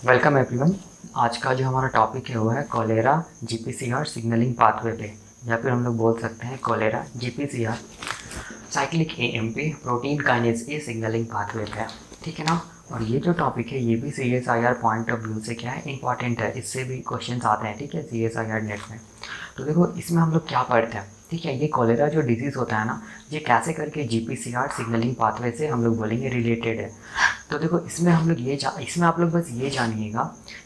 Welcome everyone. आज का जो हमारा टॉपिक है वो है कोलेरा जीपीसीआर सिग्नलिंग पाथवे पे, या फिर हम लोग बोल सकते हैं cholera GPCR cyclic AMP protein kinase A signalling pathway पे। ठीक है ना। और ये जो टॉपिक है ये भी सीएसआईआर पॉइंट ऑफ व्यू से क्या है, इंपॉर्टेंट है। इससे भी क्वेश्चंस आते हैं, ठीक है, सीएसआईआर नेट में। तो देखो इसमें हम लोग क्या पढ़ते हैं, ठीक है। ये कोलेरा जो डिजीज़ होता है ना, ये कैसे करके जीपीसीआर सिग्नलिंग पाथवे से हम लोग बोलेंगे रिलेटेड है। तो देखो इसमें हम लोग इसमें आप लोग बस ये जानिएगा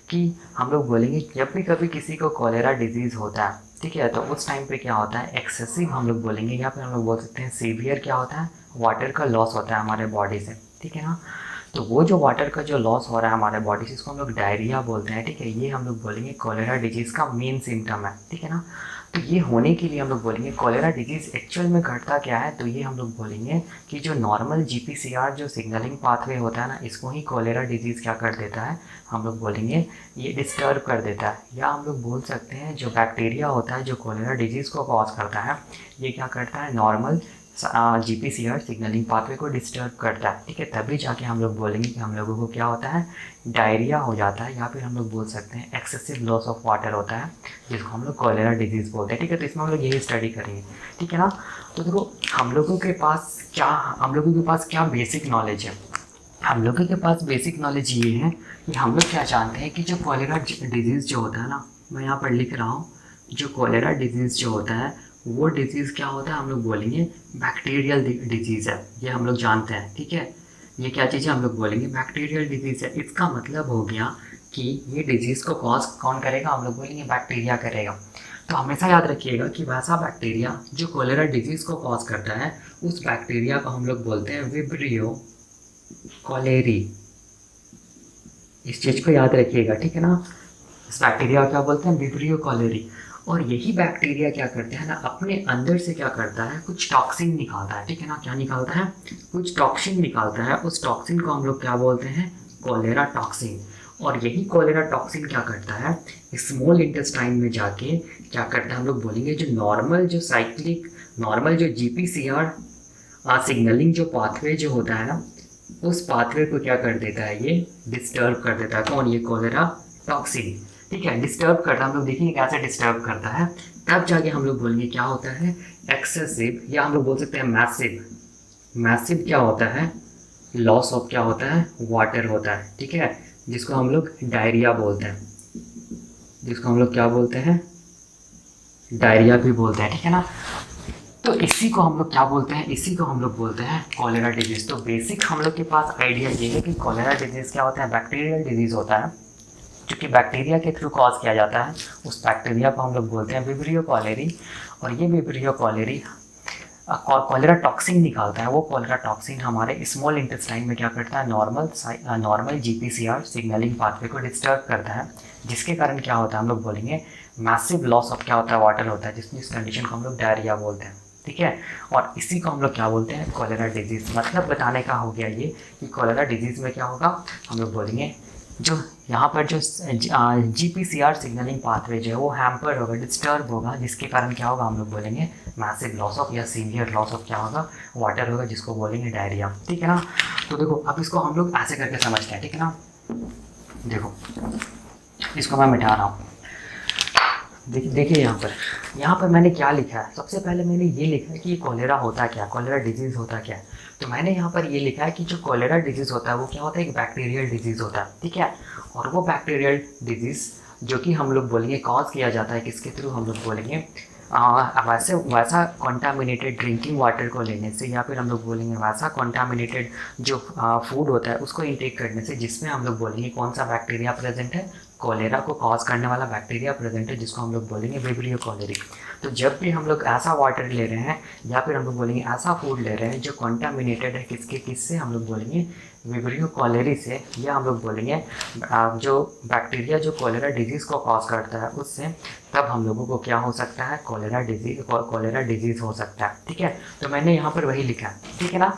कि हम लोग बोलेंगे जब भी कभी किसी को कोलेरा डिजीज़ होता है, ठीक है, तो उस टाइम पे क्या होता है, एक्सेसिव हम लोग बोलेंगे, या फिर हम लोग बोल सकते हैं सीवियर क्या होता है, वाटर का लॉस होता है हमारे बॉडी से। ठीक है ना। तो वो जो वाटर का जो लॉस हो रहा है हमारे बॉडी से, इसको हम लोग डायरिया बोलते हैं। ठीक है, ये हम लोग बोलेंगे कोलेरा डिजीज़ का मेन सिम्टम है। ठीक है ना। तो ये होने के लिए हम लोग बोलेंगे कोलेरा डिजीज़ एक्चुअल में घटता क्या है, तो ये हम लोग बोलेंगे कि जो नॉर्मल जीपीसीआर जो सिग्नलिंग पाथवे होता है ना, इसको ही कोलेरा डिजीज़ क्या कर देता है, हम लोग बोलेंगे ये डिस्टर्ब कर देता है। या हम लोग बोल सकते हैं जो बैक्टीरिया होता है जो कोलेरा डिजीज़ को कॉज करता है, ये क्या करता है, नॉर्मल जीपीसीआर सिग्नलिंग पाथवे को डिस्टर्ब करता है। ठीक है, तभी जाके हम लोग बोलेंगे कि हम लोगों को क्या होता है, डायरिया हो जाता है, या फिर हम लोग बोल सकते हैं एक्सेसिव लॉस ऑफ वाटर होता है, जिसको हम लोग कोलेरा डिजीज़ बोलते हैं। ठीक है, तो इसमें हम लोग यही स्टडी करेंगे। ठीक है ना। तो देखो हम लोगों के पास क्या बेसिक नॉलेज है। हम लोगों के पास बेसिक नॉलेज ये है कि हम लोग क्या जानते हैं कि जो कोलेरा डिजीज़ जो होता है ना, मैं यहाँ पर लिख रहा हूँ, जो कोलेरा डिजीज़ जो होता है वो डिजीज़ क्या होता है, हम लोग बोलेंगे बैक्टीरियल डिजीज़ है, ये हम लोग जानते हैं। ठीक है, ये क्या चीज़ है, हम लोग बोलेंगे बैक्टीरियल डिजीज़ है। इसका मतलब हो गया कि ये डिजीज़ को कॉज कौन करेगा, हम लोग बोलेंगे बैक्टीरिया करेगा। तो हमेशा याद रखिएगा कि वैसा बैक्टीरिया जो कोलेरा डिजीज़ को कॉज करता है, उस बैक्टीरिया को हम लोग बोलते हैं विब्रियो कॉलेरी। इस चीज़ को याद रखिएगा, ठीक है ना। इस बैक्टीरिया को क्या बोलते हैं, विब्रियो कॉलेरी। और यही बैक्टीरिया क्या करते हैं ना, अपने अंदर से क्या करता है, कुछ टॉक्सिन निकालता है। ठीक है ना, क्या निकालता है, कुछ टॉक्सिन निकालता है। उस टॉक्सिन को हम लोग क्या बोलते हैं, कोलेरा टॉक्सिन। और यही कोलेरा टॉक्सिन क्या करता है, स्मॉल इंटेस्टाइन में जाके क्या करता है, हम लोग बोलेंगे जो नॉर्मल जो जीपीसीआर सिग्नलिंग जो पाथवे जो होता है ना, उस पाथवे को क्या कर देता है, ये डिस्टर्ब कर देता है। कौन, ये कोलेरा टॉक्सिन। ठीक है, डिस्टर्ब करता है। हम लोग देखेंगे कैसे डिस्टर्ब करता है, तब जाके हम लोग बोलेंगे क्या होता है, एक्सेसिव, या हम लोग बोल सकते हैं मैसिव। मैसिव क्या होता है, लॉस ऑफ क्या होता है, वाटर होता है। ठीक है, जिसको हम लोग डायरिया बोलते हैं, जिसको हम लोग क्या बोलते हैं, डायरिया भी बोलते हैं। ठीक है ना। तो इसी को हम लोग क्या बोलते हैं, इसी को हम लोग बोलते हैं कॉलेरा डिजीज़। तो बेसिक हम लोग के पास आइडिया ये है कि कॉलेरा डिजीज़ क्या होता है, बैक्टीरियल डिजीज़ होता है, जो कि बैक्टीरिया के थ्रू कॉज किया जाता है। उस बैक्टीरिया को हम लोग बोलते हैं विब्रियो कॉलेरी। और ये विब्रियो कॉलेरी कॉलेरा टॉक्सिन निकालता है। वो कॉलेरा टॉक्सिन हमारे स्मॉल इंटेस्टाइन में क्या करता है, नॉर्मल जीपीसीआर सिग्नलिंग पाथवे को डिस्टर्ब करता है, जिसके कारण क्या होता है, हम लोग बोलेंगे मैसिव लॉस ऑफ क्या होता है, वाटर होता है, जिसमें इस कंडीशन को हम लोग डायरिया बोलते हैं। ठीक है, और इसी को हम लोग क्या बोलते हैं, कॉलेरा डिजीज़। मतलब बताने का हो गया ये कि कॉलेरा डिजीज़ में क्या होगा, हम लोग बोलेंगे जो यहाँ पर जो जीपीसीआर सिग्नलिंग पाथवे जो है वो हैम्पर होगा, डिस्टर्ब होगा, जिसके कारण क्या होगा, हम लोग बोलेंगे मैसिव लॉस ऑफ या सीवियर लॉस ऑफ क्या होगा, वाटर होगा, जिसको बोलेंगे डायरिया। ठीक है ना। तो देखो अब इसको हम लोग ऐसे करके समझते हैं। ठीक है ना। देखो इसको मैं मिटा रहा हूँ। देखिए यहाँ पर मैंने क्या लिखा है, सबसे पहले मैंने ये लिखा है कि ये कॉलेरा होता क्या है, कॉलेरा डिजीज़ होता क्या है। तो मैंने यहाँ पर ये लिखा है कि जो कॉलेरा डिजीज़ होता है वो क्या होता है, एक बैक्टीरियल डिजीज़ होता है। ठीक है, और वो बैक्टीरियल डिजीज़ जो कि हम लोग बोलेंगे कॉज किया जाता है किसके थ्रू, हम लोग बोलेंगे वैसा कॉन्टामिनेटेड ड्रिंकिंग वाटर को लेने से, या फिर हम लोग बोलेंगे वैसा कॉन्टामिनेटेड जो फूड होता है उसको इंटेक करने से, जिसमें हम लोग बोलेंगे कौन सा बैक्टीरिया प्रेजेंट है, कोलेरा को कॉज करने वाला बैक्टीरिया प्रेजेंट है, जिसको हम लोग बोलेंगे विब्रियो कॉलेरी। तो जब भी हम लोग ऐसा वाटर ले रहे हैं, या फिर हम लोग बोलेंगे ऐसा फूड ले रहे हैं जो कॉन्टामिनेटेड है किससे, हम लोग बोलेंगे विब्रियो कॉलेरी से, या हम लोग बोलेंगे जो बैक्टीरिया जो कोलेरा डिजीज़ को कॉज करता है उससे, तब हम लोगों को क्या हो सकता है, कोलेरा डिजीज़ हो सकता है। ठीक है, तो मैंने यहाँ पर वही लिखा है। ठीक है ना।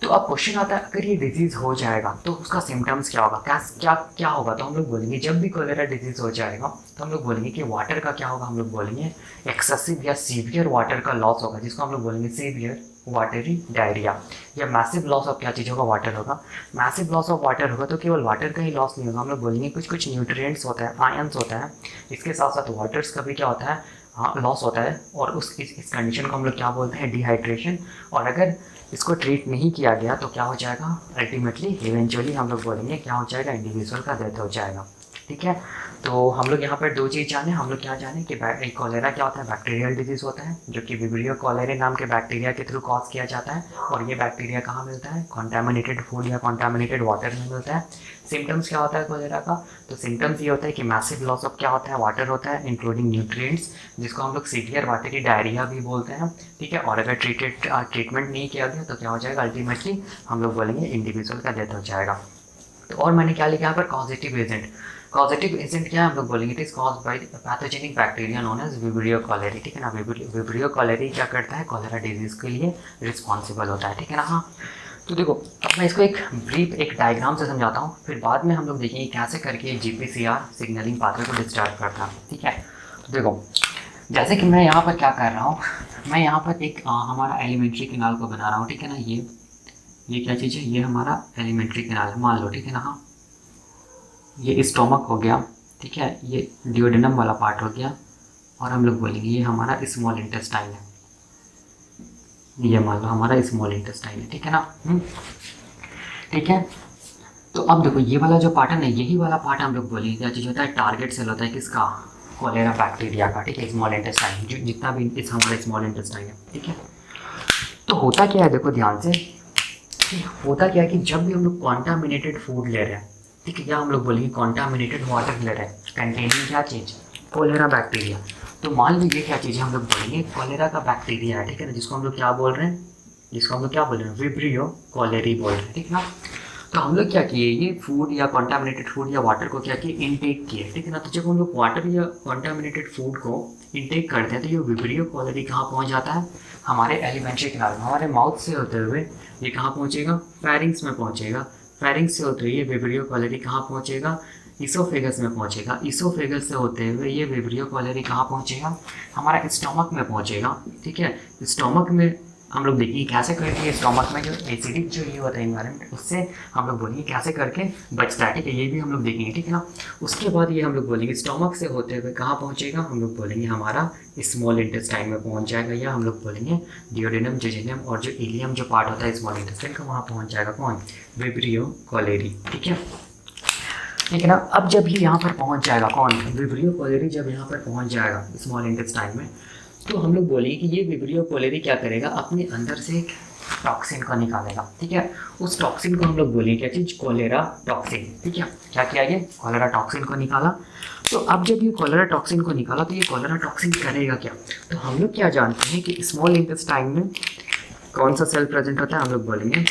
तो अब क्वेश्चन आता है, अगर ये डिजीज़ हो जाएगा तो उसका सिम्टम्स क्या होगा, क्या क्या क्या होगा। तो हम लोग बोलेंगे जब भी कोलेरा डिजीज़ हो जाएगा तो हम लोग बोलेंगे कि वाटर का क्या होगा, हम लोग बोलेंगे एक्सेसिव या सीवियर वाटर का लॉस होगा, जिसको हम लोग बोलेंगे सीवियर वाटरी डायरिया। या मैसिव लॉस ऑफ क्या चीज़ होगा, वाटर होगा। मैसिव लॉस ऑफ वाटर होगा तो केवल वाटर का ही लॉस नहीं होगा, हम लोग बोलेंगे कुछ कुछ न्यूट्रिएंट्स होता है, आयंस होता है, इसके साथ साथ वाटर्स का भी क्या होता है, हाँ लॉस होता है। और उस इस कंडीशन को हम लोग क्या बोलते हैं, डिहाइड्रेशन। और अगर इसको ट्रीट नहीं किया गया तो क्या हो जाएगा, अल्टीमेटली इवेंचुअली हम लोग बोलेंगे क्या हो जाएगा, इंडिविजुअल का डेथ हो जाएगा। ठीक है, तो हम लोग यहाँ पर दो चीज़ जाने, हम लोग क्या जाने कि कॉलेरा क्या होता है, बैक्टीरियल डिजीज़ होता है जो कि विब्रियो कॉलेरे नाम के बैक्टीरिया के थ्रू कॉज किया जाता है। और ये बैक्टीरिया कहाँ मिलता है, कॉन्टामिनेटेड फूड या कॉन्टामिनेटेड वाटर में मिलता है। सिम्टम्स क्या होता है कॉलेरा का, तो सिम्टम्स ये होता है कि मैसिव लॉस ऑफ क्या होता है, वाटर होता है इंक्लूडिंग न्यूट्रिएंट्स, जिसको हम लोग सीवियर वाटरी डायरिया भी बोलते हैं। ठीक है, और अगर ट्रीटमेंट नहीं किया गया तो क्या हो जाएगा, अल्टीमेटली हम लोग बोलेंगे इंडिविजुअल का डेथ हो जाएगा। तो और मैंने क्या लिखा यहाँ पर, पॉजिटिव एजेंट। पॉजिटिव एजेंट क्या है, हम लोग बोलेंगे it is caused by pathogenic bacteria known as vibrio cholerae. ठीक है ना, विब्रियो कॉलेरी क्या करता है, कॉलेरा डिजीज के लिए रिस्पॉन्सिबल होता है। ठीक है ना। हाँ, तो देखो अब मैं इसको एक ब्रीफ एक डायग्राम से समझाता हूँ, फिर बाद में हम लोग देखेंगे कैसे करके GPCR सिग्नलिंग पाथवे को डिस्टर्ब करता है। ठीक है, तो देखो जैसे कि मैं यहाँ पर क्या कर रहा हूँ, मैं यहाँ पर एक हमारा एलिमेंट्री कैनाल को बना रहा हूँ। ठीक है ना, ये क्या चीज़ है, ये हमारा एलिमेंट्री कैनाल है मान लो। ठीक है ना। हाँ, ये स्टोमक हो गया। ठीक है, ये डिओडेनम वाला पार्ट हो गया, और हम लोग बोलेंगे ये हमारा स्मॉल इंटेस्टाइन है, ये मान लो हमारा स्मॉल इंटेस्टाइन है। ठीक है ना। ठीक है, तो अब देखो ये वाला जो पार्ट है ना, यही वाला पार्ट हम लोग बोलेंगे क्या चीज़ होता है, टारगेट सेल होता है किसका, कॉलेरा बैक्टीरिया का। ठीक है, स्मॉल इंटेस्टाइन जो जितना भी इस हमारा स्मॉल इंटेस्टाइन है। ठीक है, तो होता क्या है, देखो ध्यान से, होता क्या है कि जब भी हम लोग कॉन्टामिनेटेड फूड ले रहे हैं, ठीक है, या हम लोग बोलेंगे कॉन्टामिनेटेड वाटर ले रहे हैं कंटेनिंग क्या चीज़, कोलेरा बैक्टीरिया, तो मान लीजिए क्या चीज़ है, हम लोग बोलेंगे कोलेरा का बैक्टीरिया है। ठीक है ना, जिसको हम लोग क्या बोल रहे हैं, जिसको हम लोग क्या बोल रहे हैं, विब्रियो कॉलेरी बोल रहे हैं। ठीक है ना, तो हम लोग क्या किए, ये फूड या कॉन्टामिनेटेड फूड या वाटर को क्या किए, इनटेक किए। ठीक है ना, तो जब हम लोग वाटर या कॉन्टामिनेटेड फूड को इनटेक करते हैं तो ये विब्रियो कॉलेरी कहाँ पहुँच जाता है, हमारे एलिमेंट्री कैनाल में, हमारे माउथ से होते हुए ये कहाँ पहुँचेगा, फेरिंग्स में पहुँचेगा, फेरिंग्स से होते हुए ये विब्रियो कॉलेरी कहाँ पहुँचेगा, इसोफेगस में पहुँचेगा, इसोफेगस से होते हुए ये विब्रियो कॉलेरी कहाँ पहुँचेगा, हमारा स्टोमक में पहुँचेगा। ठीक है, स्टोमक में हम लोग देखिए कैसे करके स्टोमक में जो एसिडिक जो ये होता है इन्वायरमेंट, उससे हम लोग बोलेंगे कैसे करके बचता है। ठीक है, ये भी हम लोग देखेंगे। ठीक है ना, उसके बाद ये हम लोग बोलेंगे स्टोमक से होते हुए कहाँ पहुँचेगा, हम लोग बोलेंगे हमारा स्मॉल इंटेस्टाइन में पहुँच जाएगा, या हम लोग बोलेंगे डिओडेनम, जेजुनम और जो इलियम जो पार्ट होता है स्मॉल इंटेस्टाइन का, वहाँ पहुँच जाएगा कौन, विब्रियो कॉलेरी। ठीक है, ठीक है ना। अब जब ये यहाँ पर पहुँच जाएगा कौन, विब्रियो कॉलेरी, जब यहाँ पर पहुँच जाएगा स्मॉल इंटेस्टाइन में, तो हम लोग बोलेंगे कि ये विब्रियो कॉलेरी क्या करेगा, अपने अंदर से एक टॉक्सिन को निकालेगा। ठीक है, उस टॉक्सिन को हम लोग बोलेंगे क्या चीज़, कोलेरा टॉक्सिन। ठीक है, क्या किया, ये कोलेरा टॉक्सिन को निकाला। तो अब जब ये कोलेरा टॉक्सिन को निकाला तो ये कोलेरा टॉक्सिन करेगा क्या, तो हम लोग क्या जानते हैं कि स्मॉल इंटेस्टाइन में कौन सा सेल प्रेजेंट होता है, हम लोग बोलेंगे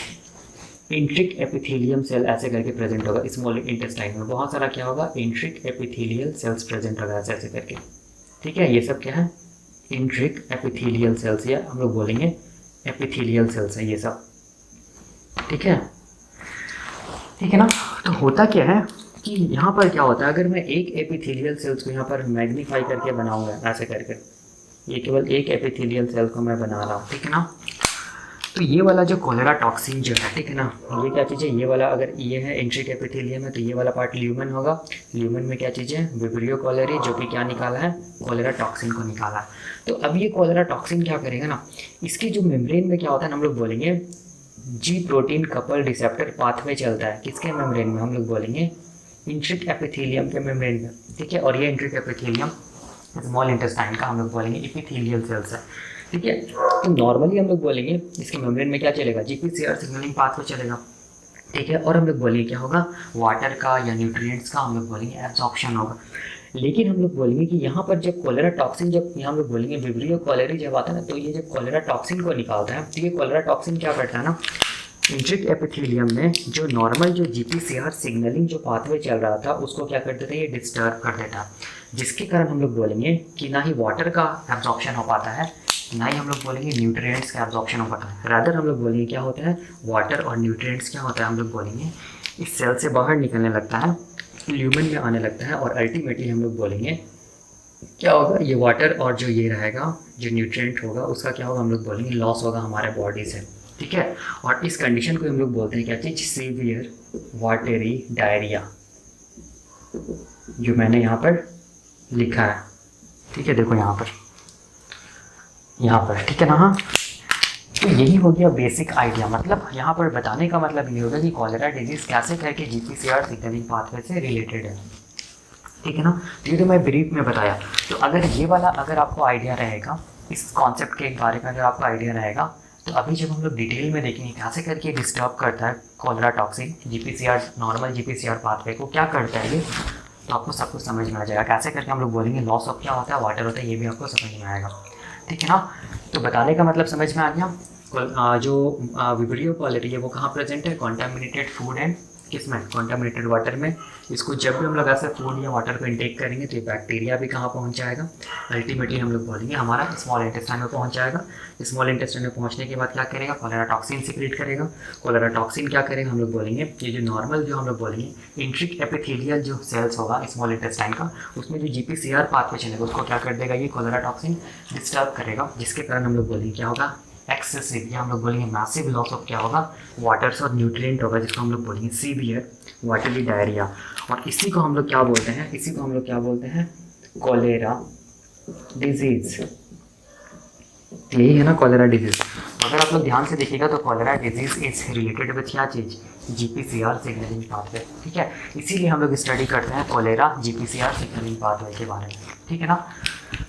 इंट्रिक एपिथेलियम सेल, ऐसे करके प्रेजेंट होगा स्मॉल इंटेस्टाइन में। बहुत सारा क्या होगा, इंट्रिक एपिथेलियल सेल्स प्रेजेंट होगा ऐसे ऐसे करके। ठीक है, ये सब क्या है, इंट्रिक एपिथेलियल सेल्स, या हम लोग बोलेंगे एपिथेलियल सेल्स है ये सब। ठीक है, ठीक है ना। तो होता क्या है कि यहाँ पर क्या होता है, अगर मैं एक एपिथेलियल सेल्स को यहाँ पर मैग्नीफाई करके बनाऊंगा ऐसे करके, ये केवल एक एपिथेलियल सेल को मैं बना रहा हूँ। ठीक है ना, तो ये वाला जो कोलेरा टॉक्सिन जो है, ठीक है ना, ये क्या चीज़ है, ये वाला अगर ये है इंट्रिक एपिथेलियम है तो ये वाला पार्ट ल्यूमन होगा। ल्यूमन में क्या चीज़ है, विब्रियो कॉलेरी, जो कि क्या निकाला है, कोलेरा टॉक्सिन को निकाला है। तो अब ये कोलेरा टॉक्सिन क्या करेगा ना, इसके जो मेम्ब्रेन में क्या होता है ना, हम लोग बोलेंगे जी प्रोटीन कपल रिसेप्टर पाथवे चलता है, किसके मेम्ब्रेन में, हम लोग बोलेंगे इंट्रिक एपिथेलियम के मेम्ब्रेन में। ठीक है, और ये इंट्रिक एपिथेलियम स्मॉल इंटेस्टाइन का हम लोग बोलेंगे एपिथेलियल सेल्स है। ठीक है, तो नॉर्मली हम लोग बोलेंगे इसके मेम्ब्रेन में क्या चलेगा, GPCR सिग्नलिंग पाथवे चलेगा। ठीक है, और हम लोग बोलेंगे क्या होगा, वाटर का या न्यूट्रिएंट्स का हम लोग बोलेंगे एब्जॉर्प्शन होगा। लेकिन हम लोग बोलेंगे कि यहाँ पर जब कोलेरा टॉक्सिन, जब यहाँ हम लोग बोलेंगे विब्रियो कॉलेरी जब आता है ना, तो ये जब कोलेरा टॉक्सिन को निकालता है तो ये कोलेरा टॉक्सिन क्या करता है ना, इंट्रिक एपिथेलियम में जो नॉर्मल जो GPCR सिग्नलिंग जो पाथवे चल रहा था उसको क्या कर देता है, ये डिस्टर्ब कर देता है, जिसके कारण हम लोग बोलेंगे कि ना ही वाटर का एब्जॉर्प्शन हो पाता है, ना ही हम लोग बोलेंगे न्यूट्रिएंट्स का एब्जॉर्प्शन हो पाता है। रादर हम लोग बोलेंगे क्या होता है, वाटर और न्यूट्रिएंट्स क्या होता है, हम लोग बोलेंगे इस सेल से बाहर निकलने लगता है, ल्यूमन में आने लगता है, और अल्टीमेटली हम लोग बोलेंगे क्या होगा, ये वाटर और जो ये रहेगा जो न्यूट्रिएंट होगा उसका क्या होगा, हम लोग बोलेंगे लॉस होगा हमारे बॉडी से, ठीक है। और इस कंडीशन को हम लोग बोलते हैं क्या चीज़, सीवियर वाटरी डायरिया, जो मैंने यहाँ पर लिखा है, ठीक है। देखो यहाँ पर ठीक है ना। हाँ, तो यही हो गया बेसिक आइडिया। मतलब यहाँ पर बताने का मतलब ये होगा कि कॉलेरा डिजीज़ कैसे करके जीपीसीआर सिग्नलिंग पाथवे से रिलेटेड है, ठीक है ना। तो ये तो मैं ब्रीफ में बताया। तो अगर ये वाला अगर आपको आइडिया रहेगा, इस कॉन्सेप्ट के बारे में अगर आपको आइडिया रहेगा, तो अभी जब हम लोग डिटेल में देखेंगे कैसे करके डिस्टर्ब करता है cholera toxin GPCR, normal GPCR pathway को क्या करता है ये, तो आपको सब कुछ समझ में आ जाएगा। कैसे करके हम लोग बोलेंगे लॉस ऑफ क्या होता है, वाटर होता है, ये भी आपको समझ में आएगा, ठीक है ना। तो बताने का मतलब समझ में आ गया। जो विब्रियो कॉलेरा है वो कहाँ प्रेजेंट है, कॉन्टामिनेटेड फूड एंड किसमें, कॉन्टामिनेटेड वाटर में। इसको जब भी हम लोग ऐसे फूड या वाटर को इंटेक करेंगे तो ये बैक्टीरिया भी कहाँ पहुँच जाएगा, अल्टीमेटली हम लोग बोलेंगे हमारा स्मॉल इंटेस्टाइन में पहुँच जाएगा। स्मॉल इंटेस्टाइन में पहुँचने के बाद क्या करेगा, कॉलेरा टॉक्सिन सिक्रेट करेगा। कॉलेरा टॉक्सिन क्या करेगा, हम लोग बोलेंगे ये जो नॉर्मल जो हम लोग बोलेंगे इंट्रिक एपिथेलियल जो सेल्स होगा स्मॉल इंटेस्टाइन का, उसमें जो जीपीसीआर पाथवे चलेगा उसको क्या कर देगा, ये कॉलेरा टॉक्सिन डिस्टर्ब करेगा, जिसके कारण हम लोग बोलेंगे क्या होगा, एक्सेसिव, या हम लोग बोलेंगे मैसिव लॉस ऑफ क्या होगा, वाटर्स और न्यूट्रिएंट होगा, जिसको हम लोग बोलेंगे सीवियर वाटरी डायरिया। और इसी को हम लोग क्या बोलते हैं, इसी को हम लोग क्या बोलते हैं, कॉलेरा डिजीज। यही है ना कॉलेरा डिजीज। अगर आप लोग ध्यान से देखिएगा तो cholera disease is related with क्या चीज़, जीपीसीआर सिग्नलिंग पाथवे, ठीक है। इसीलिए हम लोग स्टडी करते हैं कॉलेरा जीपीसीआर सिग्नलिंग पाथवे के बारे में, ठीक है ना।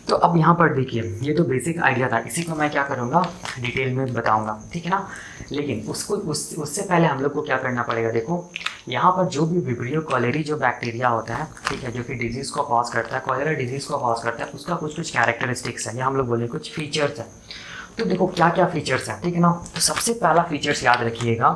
तो अब यहाँ पर देखिए, ये तो बेसिक आइडिया था, इसी को मैं क्या करूँगा डिटेल में बताऊँगा, ठीक है ना। लेकिन उससे पहले हम लोग को क्या करना पड़ेगा, देखो यहाँ पर जो भी विब्रियो कॉलेरी जो बैक्टीरिया होता है, ठीक है, जो कि डिजीज़ को कॉज करता है, कॉलेरा डिजीज़ को कॉज करता है, उसका कुछ कैरेक्टरिस्टिक्स है, या हम लोग बोले कुछ फीचर्स हैं। तो देखो क्या क्या फीचर्स हैं, ठीक है ना। तो सबसे पहला फीचर्स याद रखिएगा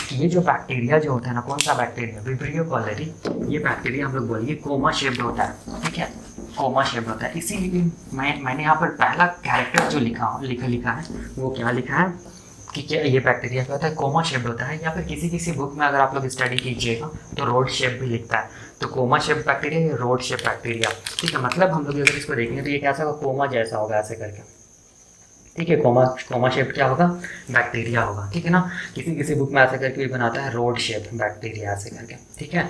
कि ये जो बैक्टीरिया जो होता है ना, कौन सा बैक्टीरिया, विब्रियो कॉलेरी, ये बैक्टीरिया हम लोग बोलेंगे कोमा शेप्ड होता है, ठीक है, कोमा शेप्ड होता है। इसीलिए मैंने यहाँ पर पहला कैरेक्टर जो लिखा है वो क्या लिखा है कि क्या ये बैक्टीरिया क्या होता है, कोमा शेप्ड होता है। या फिर किसी बुक में अगर आप लोग स्टडी कीजिएगा तो रोड शेप भी लिखता है। तो कोमा शेप बैक्टीरिया या रोड शेप बैक्टीरिया, ठीक है। मतलब हम लोग अगर इसको देखेंगे तो ये कैसा होगा, कोमा जैसा होगा ऐसे करके, ठीक है। कोमा शेप क्या होगा, बैक्टीरिया होगा, ठीक है ना। किसी बुक में ऐसा करके भी बनाता है रोड शेप बैक्टीरिया ऐसे करके, ठीक है।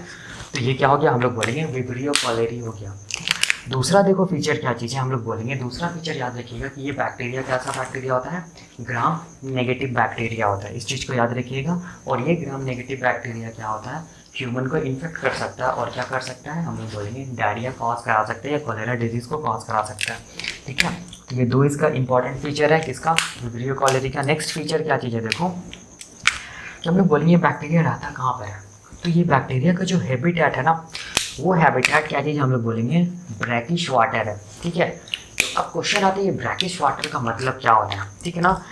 तो ये क्या हो गया, हम लोग बोलेंगे विब्रियो कॉलेरी हो गया, ठीक है। दूसरा देखो फीचर क्या चीज़ है, हम लोग बोलेंगे दूसरा फीचर याद रखिएगा कि ये बैक्टीरिया कैसा बैक्टीरिया होता है, ग्राम नेगेटिव बैक्टीरिया होता है, इस चीज़ को याद रखिएगा। और ये ग्राम नेगेटिव बैक्टीरिया क्या होता है, ह्यूमन को इन्फेक्ट कर सकता है, और क्या कर सकता है, हम लोग बोलेंगे डायरिया कॉज करा सकते हैं या कॉलेरा डिजीज़ को कॉज करा सकता है, ठीक है। तो ये दो इसका इंपॉर्टेंट फीचर है किसका, विब्रियो कॉलेरी का। नेक्स्ट फीचर क्या चीज़ है, देखो कि हम लोग बोलेंगे बैक्टीरिया रहता कहाँ पर है। तो ये बैक्टीरिया का जो हैबिटेट है ना, वो हैबिटेट क्या चीज़ हम लोग बोलेंगे, ब्रैकिश वाटर है, ठीक है। तो अब क्वेश्चन आता है ये ब्रैकिश वाटर का मतलब क्या होता है, ठीक है ना।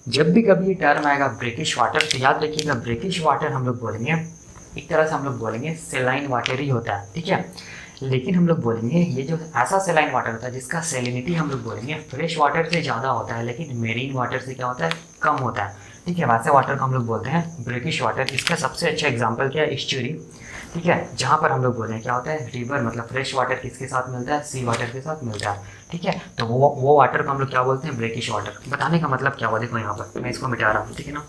जब भी कभी ये टर्म आएगा ब्रैकिश वाटर, तो याद रखिएगा ब्रैकिश वाटर हम लोग बोलेंगे एक तरह से हम लोग बोलेंगे सेलाइन वाटर ही होता है, ठीक है। लेकिन हम लोग बोलेंगे ये जो ऐसा सेलाइन वाटर होता है जिसका सेलिनिटी हम लोग बोलेंगे फ्रेश वाटर से ज़्यादा होता है, लेकिन मेरीन वाटर से क्या होता है, कम होता है, ठीक है। वैसे वाटर को हम लोग बोलते हैं ब्रैकिश वाटर। इसका सबसे अच्छा एग्जाम्पल क्या है, एस्चुरी, ठीक है, जहाँ पर हम लोग बोल रहे हैं क्या होता है, रिवर, मतलब फ्रेश वाटर किसके साथ मिलता है, सी वाटर के साथ मिलता है, ठीक है। तो वो वाटर को हम लोग क्या बोलते हैं, ब्रैकिश वाटर। बताने का मतलब क्या हुआ, देखो यहाँ पर मैं इसको मिटा रहा हूँ, ठीक है ना।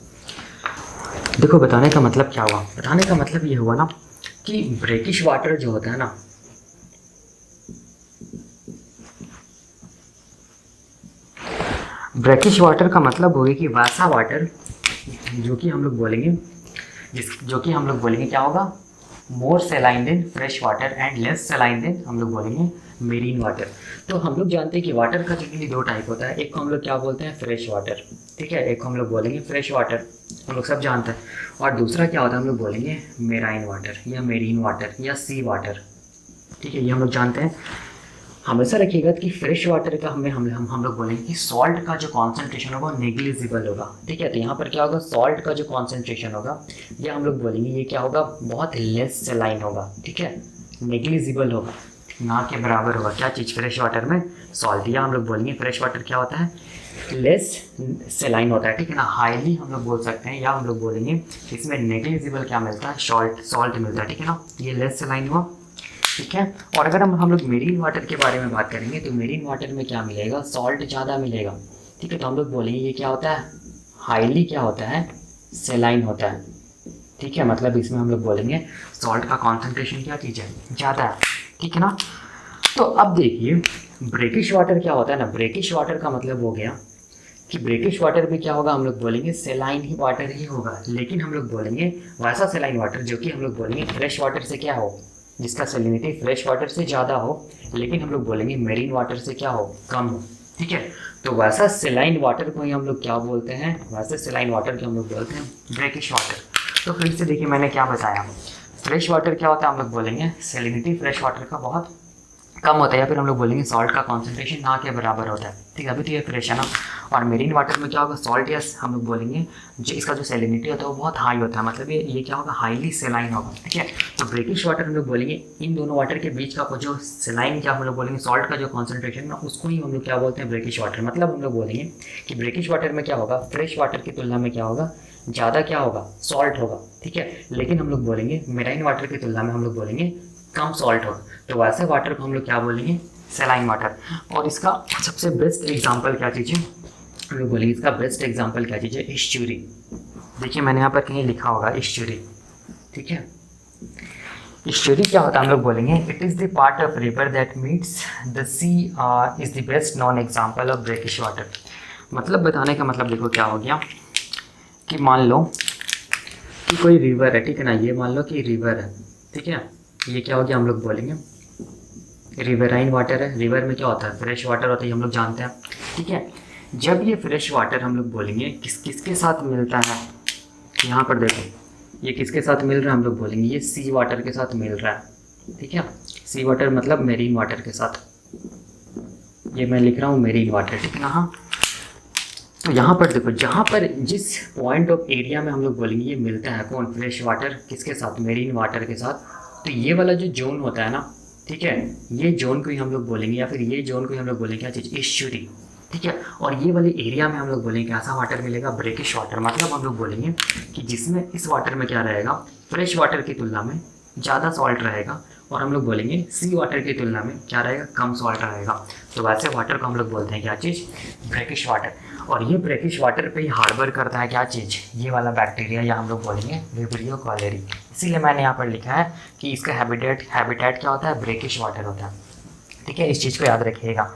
देखो बताने का मतलब क्या हुआ, बताने का मतलब ये हुआ ना कि ब्रैकिश वाटर जो होता है ना, ब्रैकिश वाटर का मतलब होगा कि वैसा वाटर जो कि हम लोग बोलेंगे क्या होगा, more saline than fresh water and less saline than हम लोग बोलेंगे मेरीन वाटर। तो हम लोग जानते हैं कि वाटर का जनरली दो टाइप होता है, एक को हम लोग क्या बोलते हैं, फ्रेश वाटर, ठीक है, एक को हम लोग बोलेंगे फ्रेश वाटर, हम लोग सब जानते हैं। और दूसरा क्या होता है, हम लोग बोलेंगे मेराइन वाटर या मेरीन वाटर या सी वाटर, ठीक है, ये हम लोग जानते हैं। हमेशा रखिएगा कि फ्रेश वाटर का हम लोग बोलेंगे कि सॉल्ट का जो कॉन्सेंट्रेशन होगा वो नेग्लिजिबल होगा, ठीक है। तो यहाँ पर क्या होगा, सॉल्ट का जो कॉन्सेंट्रेशन होगा ये हम लोग बोलेंगे ये क्या होगा, बहुत लेस सेलाइन होगा, ठीक है, नेग्लिजिबल होगा, ना के बराबर होगा क्या चीज़, फ्रेश वाटर में सॉल्ट। या हम लोग बोलेंगे फ्रेश वाटर क्या होता है, लेस सेलाइन होता है, ठीक है ना, हाईली हम लोग बोल सकते हैं। या हम लोग बोलेंगे इसमें नेग्लिजिबल क्या मिलता है, सॉल्ट मिलता है, ठीक है ना, ये लेस सेलाइन हुआ। ठीक है। और अगर हम लोग मेरीन वाटर के बारे में बात करेंगे तो मेरीन वाटर में क्या मिलेगा, सॉल्ट ज़्यादा मिलेगा। ठीक है, तो हम लोग बोलेंगे ये क्या होता है, हाईली क्या होता है, सेलाइन होता है। ठीक है, मतलब इसमें हम लोग बोलेंगे सॉल्ट का कॉन्सेंट्रेशन क्या चीज़ है, ज़्यादा है। ठीक है ना। तो अब देखिए ब्रेकिश वाटर क्या होता है ना, ब्रेकिश वाटर का मतलब हो गया कि ब्रेकिश वाटर भी क्या होगा, हम लोग बोलेंगे सेलाइन ही वाटर ही होगा, लेकिन हम लोग बोलेंगे वैसा सेलाइन वाटर जो कि हम लोग बोलेंगे फ्रेश वाटर से क्या हो, जिसका सेलिनिटी फ्रेश वाटर से ज़्यादा हो, लेकिन हम लोग बोलेंगे मेरीन वाटर से क्या हो, कम हो। ठीक है, तो वैसा सेलाइन वाटर को ही हम लोग क्या बोलते हैं, वैसे सेलाइन वाटर को हम लोग बोलते हैं ब्रेकिश वाटर। तो फिर से देखिए मैंने क्या बताया, फ्रेश वाटर क्या होता है, हम लोग बोलेंगे सेलिनिटी फ्रेश वाटर का बहुत कम होता है, या फिर हम लोग बोलेंगे सॉल्ट का कॉन्सेंट्रेशन ना के बराबर होता है। ठीक है, अभी तो ये फ्रेश है ना। और मेरीन वाटर में क्या होगा, सॉल्ट या हम लोग बोलेंगे जो इसका जो सेलिनिटी होता है वो बहुत हाई होता है, मतलब ये क्या होगा, हाईली सेलाइन होगा। ठीक है, तो ब्रेकिश वाटर हम लोग बोलेंगे इन दोनों वाटर के बीच का जो सेलाइन क्या हम लोग बोलेंगे, सॉल्ट का जो कॉन्सेंट्रेशन ना, उसको ही हम लोग क्या बोलते हैं, ब्रेकिश वाटर। मतलब हम लोग बोलेंगे कि ब्रेकिश वाटर में क्या होगा, फ्रेश वाटर की तुलना में क्या होगा, ज़्यादा क्या होगा, सॉल्ट होगा। ठीक है, लेकिन हम लोग बोलेंगे मेराइन वाटर की तुलना में हम लोग बोलेंगे कम सॉल्ट होगा। तो वैसे वाटर को हम लोग क्या बोलेंगे, सेलाइन वाटर। और इसका सबसे बेस्ट एग्जांपल क्या चीज़ है, हम लोग बोलेंगे इसका बेस्ट एग्जांपल क्या चीज़ है, एस्चुरी। देखिए मैंने यहाँ पर कहीं लिखा होगा एस्चुरी। ठीक है, एस्चुरी क्या होता है, हम लोग बोलेंगे it is the part of river that meets the sea is the best known example of brackish water. मतलब बताने का मतलब देखो क्या हो गया कि मान लो कि कोई रिवर है, ठीक है ना, ये मान लो कि रिवर है। ठीक है, ये क्या हो गया, हम लोग बोलेंगे रिवराइन वाटर है। रिवर में क्या होता है, फ्रेश वाटर होता है, हम लोग जानते हैं। ठीक है, जब ये फ्रेश वाटर हम लोग बोलेंगे किसके साथ मिलता है, यहाँ पर देखो ये किसके साथ मिल रहा है, हम लोग बोलेंगे ये सी वाटर के साथ मिल रहा है। ठीक है, सी वाटर मतलब मेरीन वाटर के साथ, ये मैं लिख रहा हूँ मेरीन वाटर। ठीक है ना। हाँ, तो यहाँ पर देखो जहाँ पर जिस पॉइंट ऑफ एरिया में हम लोग बोलेंगे ये मिलता है कौन, फ्रेश वाटर किसके साथ, मेरीन वाटर के साथ, तो ये वाला जो जोन होता है ना, ठीक है, ये जोन को ही हम लोग बोलेंगे, या फिर ये जोन को ही हम लोग बोलेंगे क्या चीज़, एस्चुरी। ठीक है, और ये वाले एरिया में हम लोग बोलेंगे कैसा वाटर मिलेगा, ब्रेकिश वाटर। मतलब हम लोग बोलेंगे कि जिसमें इस वाटर में क्या रहेगा, फ्रेश वाटर की तुलना में ज़्यादा सॉल्ट रहेगा, और हम लोग बोलेंगे सी वाटर की तुलना में क्या रहेगा, कम सॉल्ट रहेगा। तो वैसे वाटर को हम लोग बोलते हैं क्या चीज़, ब्रेकिश वाटर। और ये ब्रेकिश वाटर पे ही हार्बर करता है क्या चीज़, ये वाला बैक्टीरिया, या हम लोग बोलेंगे विब्रियो कॉलेरी। इसीलिए मैंने यहाँ पर लिखा है कि इसका हैबिटेट क्या होता है, ब्रेकिश वाटर होता है। ठीक है, इस चीज़ को याद रखिएगा।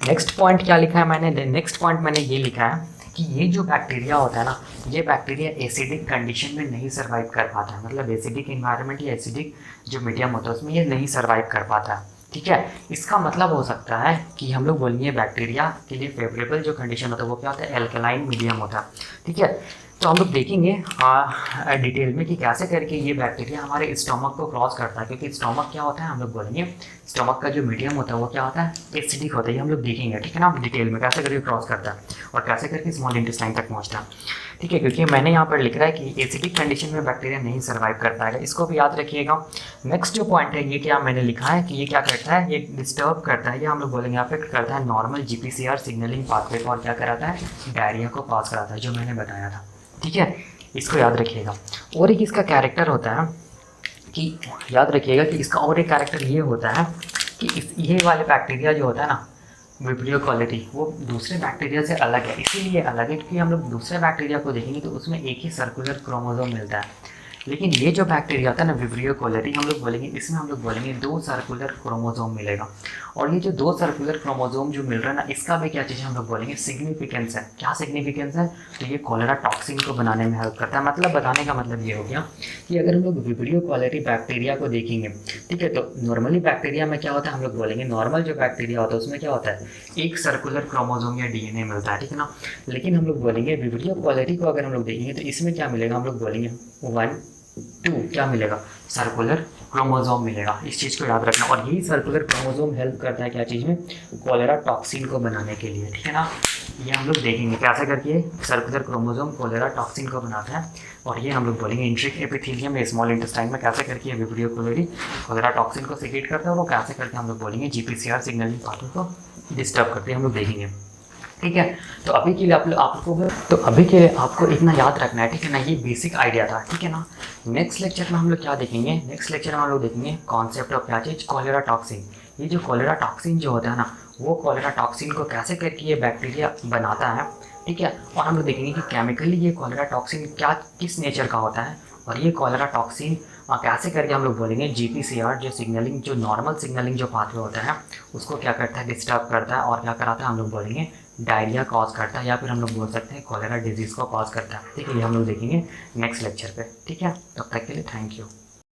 नेक्स्ट पॉइंट क्या लिखा है मैंने, नेक्स्ट पॉइंट मैंने ये लिखा है कि ये जो बैक्टीरिया होता है ना, ये बैक्टीरिया एसिडिक कंडीशन में नहीं सर्वाइव कर पाता है। मतलब एसिडिक इन्वायरमेंट या एसिडिक जो मीडियम होता है उसमें ये नहीं सर्वाइव कर पाता है। ठीक है, इसका मतलब हो सकता है कि हम लोग बोलेंगे बैक्टीरिया के लिए फेवरेबल जो कंडीशन होता है वो क्या होता है, एल्कलाइन मीडियम होता है। ठीक है, तो हम लोग देखेंगे डिटेल में कि कैसे करके ये बैक्टीरिया हमारे स्टोमक को क्रॉस करता है, क्योंकि स्टोमक क्या होता है, हम लोग बोलेंगे स्टोमक का जो मीडियम होता है वो क्या होता है, एसिडिक होता है। ये हम लोग देखेंगे, ठीक है ना, डिटेल में कैसे करके क्रॉस करता है और कैसे करके स्मॉल इंटेस्टाइन तक पहुँचता है। ठीक है, क्योंकि मैंने यहाँ पर लिख रहा है कि एसिडिक कंडीशन में बैक्टीरिया नहीं सर्वाइव कर पाएगा, इसको भी याद रखिएगा। नेक्स्ट जो पॉइंट है ये क्या मैंने लिखा है कि ये क्या करता है, ये डिस्टर्ब करता है, ये हम लोग बोलेंगे अफेक्ट करता है नॉर्मल जीपीसीआर सिग्नलिंग पाथवे को, और क्या कराता है, डायरिया को कॉज कराता है, जो मैंने बताया था। ठीक है, इसको याद रखिएगा। और एक इसका कैरेक्टर होता है कि याद रखिएगा कि इसका और एक कैरेक्टर ये होता है कि ये वाले बैक्टीरिया जो होता है ना, विब्रियो कॉलेरी, वो दूसरे बैक्टीरिया से अलग है। इसीलिए अलग है क्योंकि हम लोग दूसरे बैक्टीरिया को देखेंगे तो उसमें एक ही सर्कुलर क्रोमोसोम मिलता है, लेकिन ये जो बैक्टीरिया होता है ना विब्रियो कॉलेरी, हम लोग बोलेंगे इसमें हम लोग बोलेंगे 2 सर्कुलर क्रोमोसोम मिलेगा। और ये जो 2 सर्कुलर क्रोमोसोम जो मिल रहा है ना, इसका भी क्या चीज़ हम लोग बोलेंगे सिग्निफिकेंस है। क्या सिग्निफिकेंस है, तो ये कॉलेरा टॉक्सिन को बनाने में हेल्प करता है। मतलब बताने का मतलब ये हो गया कि अगर हम लोग विब्रियो कॉलेरी बैक्टीरिया को देखेंगे, ठीक है, तो नॉर्मली बैक्टीरिया में क्या होता है, हम लोग बोलेंगे नॉर्मल जो बैक्टीरिया होता है उसमें क्या होता है, एक सर्कुलर क्रोमोसोम या डीएनए मिलता है, ठीक है ना। लेकिन हम लोग बोलेंगे विब्रियो कॉलेरी को अगर हम लोग देखेंगे तो इसमें क्या मिलेगा, हम लोग बोलेंगे 1 2 क्या मिलेगा, सर्कुलर क्रोमोसोम मिलेगा। इस चीज़ को याद रखना। और यही सर्कुलर क्रोमोसोम हेल्प करता है क्या चीज़ में, कॉलेरा टॉक्सिन को बनाने के लिए, ठीक है ना। ये हम लोग देखेंगे कैसे करके सर्कुलर क्रोमोसोम कॉलेरा टॉक्सिन को बनाता है। और ये हम लोग बोलेंगे इंट्रिक एपिथेलियम या स्मॉल इंटेस्टाइन में कैसे करके ये विब्रियो कॉलेरा टॉक्सिन को सीक्रेट करता है, और वो कैसे करके हम लोग बोलेंगे जीपीसीआर सिग्नलिंग पाथवे को डिस्टर्ब करते हैं, हम लोग देखेंगे। ठीक है। तो अभी के लिए अभी के लिए आपको इतना याद रखना है, ठीक है ना, ये बेसिक आइडिया था, ठीक है ना। नेक्स्ट लेक्चर में हम लोग क्या देखेंगे, नेक्स्ट लेक्चर में हम लोग देखेंगे कॉन्सेप्ट ऑफ क्या चीज़, कॉलेरा टॉक्सिन। ये जो कॉलेरा टॉक्सिन जो होता है ना, वो कॉलेरा टॉक्सिन को कैसे करके ये बैक्टीरिया बनाता है, ठीक है। और हम लोग देखेंगे कि केमिकली ये कॉलेरा टॉक्सिन क्या किस नेचर का होता है, और ये कॉलेरा टॉक्सिन कैसे करके हम लोग बोलेंगे जीपीसीआर जो सिग्नलिंग, जो नॉर्मल सिग्नलिंग जो पाथवे होता है उसको क्या करता है, डिस्टर्ब करता है, और क्या कराता है हम लोग बोलेंगे डायरिया कॉज करता है, या फिर हम लोग बोल सकते हैं कॉलेरा डिजीज़ को कॉज करता है, ठीक है। ये हम लोग देखेंगे नेक्स्ट लेक्चर पे, ठीक है। तब तक के लिए थैंक यू।